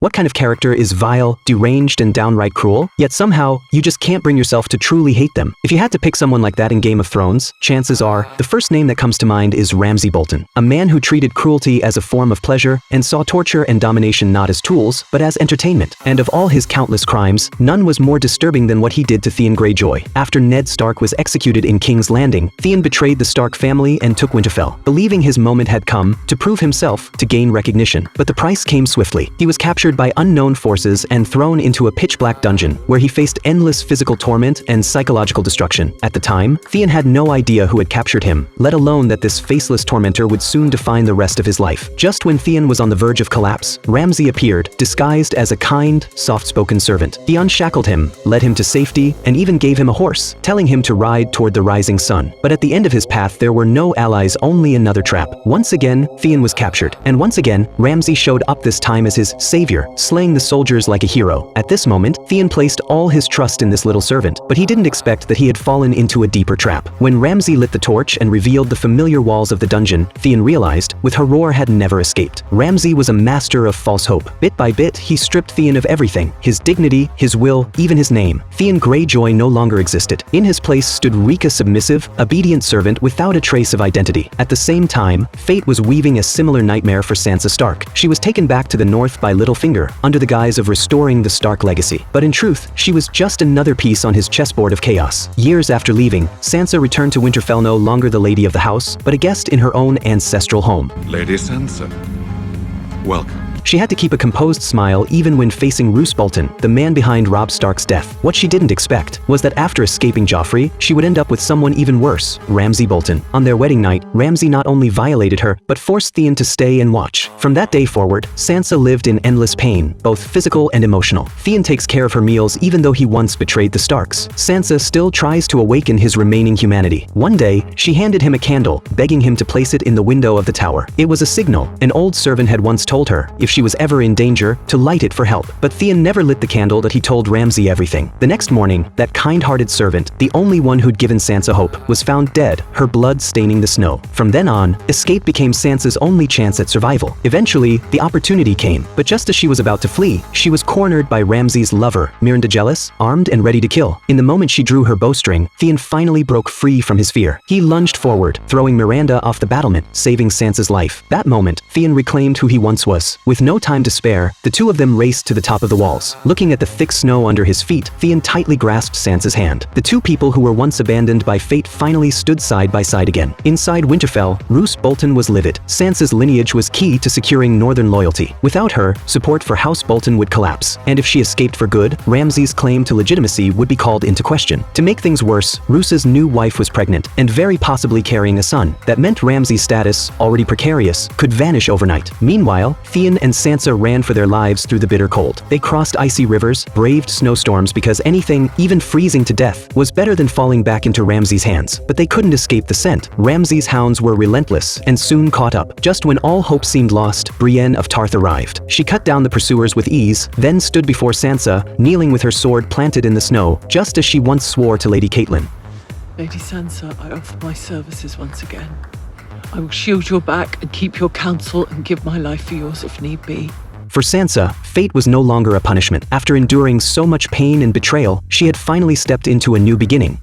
What kind of character is vile, deranged, and downright cruel? Yet somehow, you just can't bring yourself to truly hate them. If you had to pick someone like that in Game of Thrones, chances are, the first name that comes to mind is Ramsay Bolton. A man who treated cruelty as a form of pleasure and saw torture and domination not as tools, but as entertainment. And of all his countless crimes, none was more disturbing than what he did to Theon Greyjoy. After Ned Stark was executed in King's Landing, Theon betrayed the Stark family and took Winterfell, believing his moment had come to prove himself, to gain recognition. But the price came swiftly. He was captured by unknown forces and thrown into a pitch-black dungeon, where he faced endless physical torment and psychological destruction. At the time, Theon had no idea who had captured him, let alone that this faceless tormentor would soon define the rest of his life. Just when Theon was on the verge of collapse, Ramsay appeared, disguised as a kind, soft-spoken servant. He unshackled him, led him to safety, and even gave him a horse, telling him to ride toward the rising sun. But at the end of his path, there were no allies, only another trap. Once again, Theon was captured, and once again, Ramsay showed up, this time as his savior, slaying the soldiers like a hero. At this moment, Theon placed all his trust in this little servant, but he didn't expect that he had fallen into a deeper trap. When Ramsay lit the torch and revealed the familiar walls of the dungeon, Theon realized, with Harrower had never escaped. Ramsay was a master of false hope. Bit by bit, he stripped Theon of everything: his dignity, his will, even his name. Theon Greyjoy no longer existed. In his place stood Rika, submissive, obedient servant without a trace of identity. At the same time, fate was weaving a similar nightmare for Sansa Stark. She was taken back to the north by Littlefinger, under the guise of restoring the Stark legacy. But in truth, she was just another piece on his chessboard of chaos. Years after leaving, Sansa returned to Winterfell, no longer the lady of the house, but a guest in her own ancestral home. Lady Sansa, welcome. She had to keep a composed smile even when facing Roose Bolton, the man behind Robb Stark's death. What she didn't expect was that after escaping Joffrey, she would end up with someone even worse, Ramsay Bolton. On their wedding night, Ramsay not only violated her, but forced Theon to stay and watch. From that day forward, Sansa lived in endless pain, both physical and emotional. Theon takes care of her meals even though he once betrayed the Starks. Sansa still tries to awaken his remaining humanity. One day, she handed him a candle, begging him to place it in the window of the tower. It was a signal. An old servant had once told her, if she was ever in danger, to light it for help. But Theon never lit the candle that he told Ramsay everything. The next morning, that kind-hearted servant, the only one who'd given Sansa hope, was found dead, her blood staining the snow. From then on, escape became Sansa's only chance at survival. Eventually, the opportunity came, but just as she was about to flee, she was cornered by Ramsay's lover, Myrnda Gelis, armed and ready to kill. In the moment she drew her bowstring, Theon finally broke free from his fear. He lunged forward, throwing Myranda off the battlement, saving Sansa's life. That moment, Theon reclaimed who he once was. With no time to spare, the two of them raced to the top of the walls. Looking at the thick snow under his feet, Theon tightly grasped Sansa's hand. The two people who were once abandoned by fate finally stood side by side again. Inside Winterfell, Roose Bolton was livid. Sansa's lineage was key to securing northern loyalty. Without her, support for House Bolton would collapse. And if she escaped for good, Ramsay's claim to legitimacy would be called into question. To make things worse, Roose's new wife was pregnant, and very possibly carrying a son. That meant Ramsay's status, already precarious, could vanish overnight. Meanwhile, Theon and Sansa ran for their lives through the bitter cold. They crossed icy rivers, braved snowstorms, because anything, even freezing to death, was better than falling back into Ramsay's hands. But they couldn't escape the scent. Ramsay's hounds were relentless, and soon caught up. Just when all hope seemed lost, Brienne of Tarth arrived. She cut down the pursuers with ease, then stood before Sansa, kneeling with her sword planted in the snow, just as she once swore to Lady Catelyn. Lady Sansa, I offer my services once again. I will shield your back and keep your counsel and give my life for yours if need be. For Sansa, fate was no longer a punishment. After enduring so much pain and betrayal, she had finally stepped into a new beginning.